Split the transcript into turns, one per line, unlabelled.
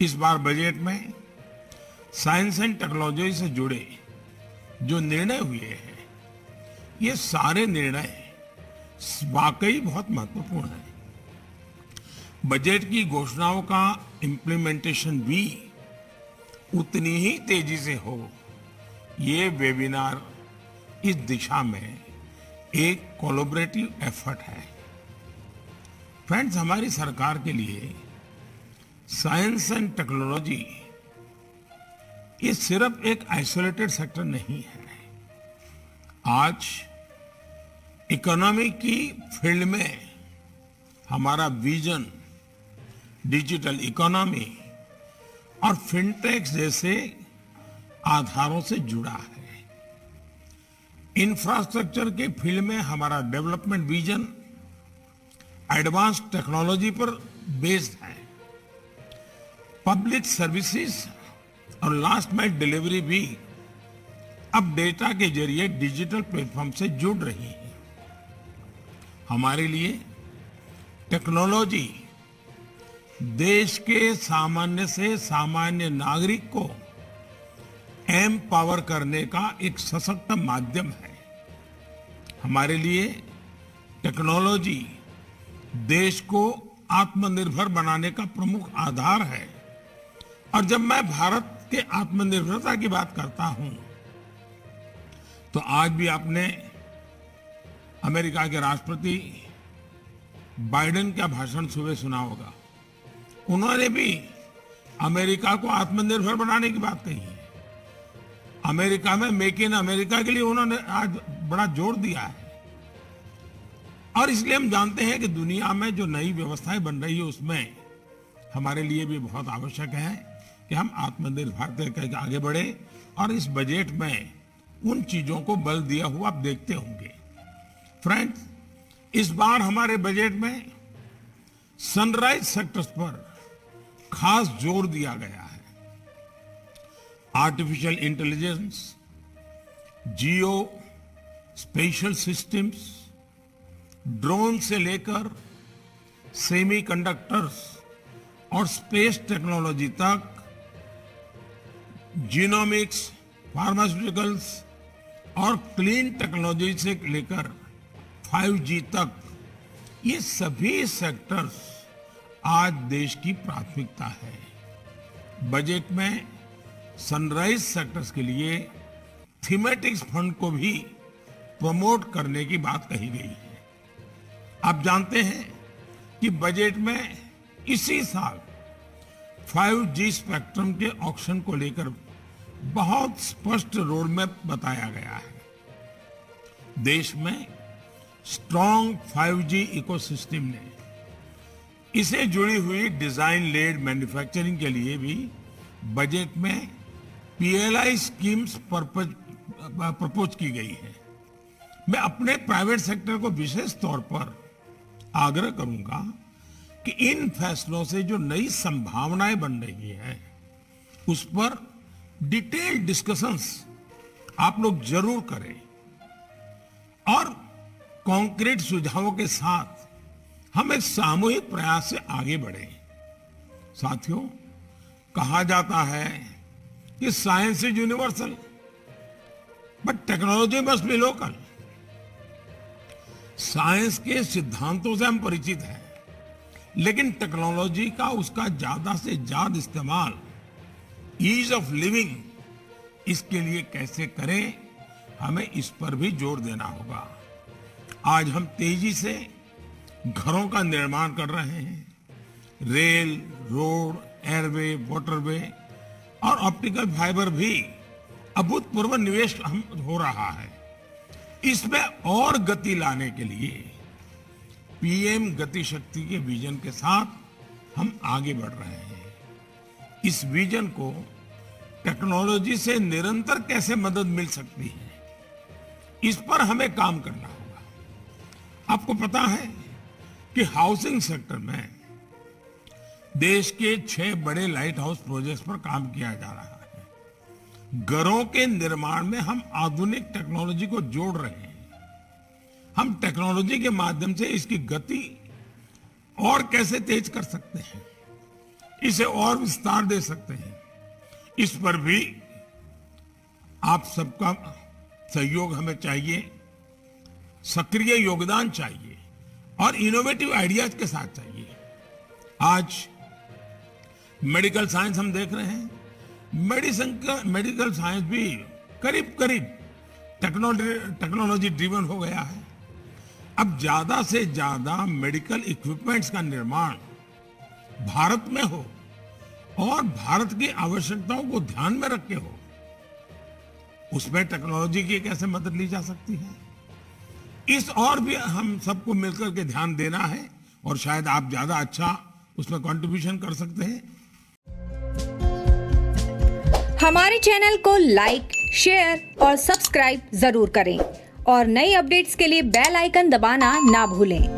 इस बार बजट में science and technology से जुड़े जो निर्णय हुए हैं, ये सारे निर्णय वाकई बहुत महत्वपूर्ण है। बजट की घोषणाओं का इम्प्लीमेंटेशन भी उतनी ही तेजी से हो, ये वेबिनार इस दिशा में एक कोलैबोरेटिव एफर्ट है। फ्रेंड्स, हमारी सरकार के लिए साइंस एंड टेक्नोलॉजी ये सिर्फ एक आइसोलेटेड सेक्टर नहीं है। आज इकोनॉमी की फील्ड में हमारा विजन डिजिटल इकोनॉमी और फिनटेक्स जैसे आधारों से जुड़ा है। इंफ्रास्ट्रक्चर के फील्ड में हमारा डेवलपमेंट विजन एडवांस टेक्नोलॉजी पर बेस्ड है। पब्लिक सर्विसेज और लास्ट माइल डिलीवरी भी अब डेटा के जरिए डिजिटल प्लेटफॉर्म से जुड़ रही है। हमारे लिए टेक्नोलॉजी देश के सामान्य से सामान्य नागरिक को एम्पावर करने का एक सशक्त माध्यम है। हमारे लिए टेक्नोलॉजी देश को आत्मनिर्भर बनाने का प्रमुख आधार है। और जब मैं भारत के आत्मनिर्भरता की बात करता हूं, तो आज भी आपने अमेरिका के राष्ट्रपति बाइडेन का भाषण सुबह सुना होगा। उन्होंने भी अमेरिका को आत्मनिर्भर बनाने की बात कही है। अमेरिका में मेक इन अमेरिका के लिए उन्होंने आज बड़ा जोर दिया है। और इसलिए हम जानते हैं कि दुनिया में जो नई व्यवस्थाएं बन रही है, उसमें हमारे लिए भी बहुत आवश्यक है कि हम आत्मनिर्भर करके आगे बढ़े। और इस बजट में उन चीजों को बल दिया हुआ आप देखते होंगे। फ्रेंड्स, इस बार हमारे बजट में सनराइज सेक्टर्स पर खास जोर दिया गया है। आर्टिफिशियल इंटेलिजेंस, जियो स्पेशल सिस्टम्स, ड्रोन से लेकर सेमीकंडक्टर्स और स्पेस टेक्नोलॉजी तक, जीनोमिक्स, फार्मास्यूटिकल्स और क्लीन टेक्नोलॉजी से लेकर 5G तक, ये सभी सेक्टर्स आज देश की प्राथमिकता है। बजट में सनराइज सेक्टर्स के लिए थीमेटिक्स फंड को भी प्रमोट करने की बात कही गई है। आप जानते हैं कि बजट में इसी साल 5G स्पेक्ट्रम के ऑक्शन को लेकर बहुत स्पष्ट रोड मैप बताया गया है। देश में स्ट्रॉन्ग 5G इकोसिस्टम ने इसे जुड़ी हुई डिजाइन लेड मैन्युफैक्चरिंग के लिए भी बजट में PLI स्कीम्स प्रपोज की गई है। मैं अपने प्राइवेट सेक्टर को विशेष तौर पर आग्रह करूंगा कि इन फैसलों से जो नई संभावनाएं बन रही हैं, उस पर डिटेल डिस्कशंस आप लोग जरूर करें और कॉन्क्रीट सुझावों के साथ हम एक सामूहिक प्रयास से आगे बढ़ें। साथियों, कहा जाता है कि science is universal but technology must be local. Science के सिद्धांतों से हम परिचित हैं, लेकिन टेक्नोलॉजी का उसका ज्यादा से ज्यादा इस्तेमाल ईज ऑफ लिविंग, इसके लिए कैसे करें, हमें इस पर भी जोर देना होगा। आज हम तेजी से घरों का निर्माण कर रहे हैं। रेल, रोड, एयरवे, वाटरवे और ऑप्टिकल फाइबर भी अभूतपूर्व निवेश हो रहा है। इसमें और गति लाने के लिए PM गति शक्ति के विजन के साथ हम आगे बढ़ रहे हैं। इस विजन को टेक्नोलॉजी से निरंतर कैसे मदद मिल सकती है, इस पर हमें काम करना होगा। आपको पता है कि हाउसिंग सेक्टर में देश के 6 बड़े लाइट हाउस प्रोजेक्ट्स पर काम किया जा रहा है। घरों के निर्माण में हम आधुनिक टेक्नोलॉजी को जोड़ रहे हैं। हम टेक्नोलॉजी के माध्यम से इसकी गति और कैसे तेज कर सकते हैं, इसे और विस्तार दे सकते हैं। इस पर भी आप सबका सहयोग हमें चाहिए, सक्रिय योगदान चाहिए और इनोवेटिव आइडियाज के साथ चाहिए। आज मेडिकल साइंस हम देख रहे हैं, मेडिकल साइंस भी करीब करीब टेक्नोलॉजी ड्रिवन हो गया है। अब ज्यादा से ज्यादा मेडिकल इक्विपमेंट्स का निर्माण भारत में हो और भारत की आवश्यकताओं को ध्यान में रख के हो, उसमें टेक्नोलॉजी की कैसे मदद ली जा सकती है, इस और भी हम सबको मिलकर के ध्यान देना है और शायद आप ज्यादा अच्छा उसमें कंट्रीब्यूशन कर सकते हैं।
हमारे चैनल को लाइक, शेयर और सब्सक्राइब जरूर करें और नई अपडेट्स के लिए बेल आइकन दबाना ना भूलें।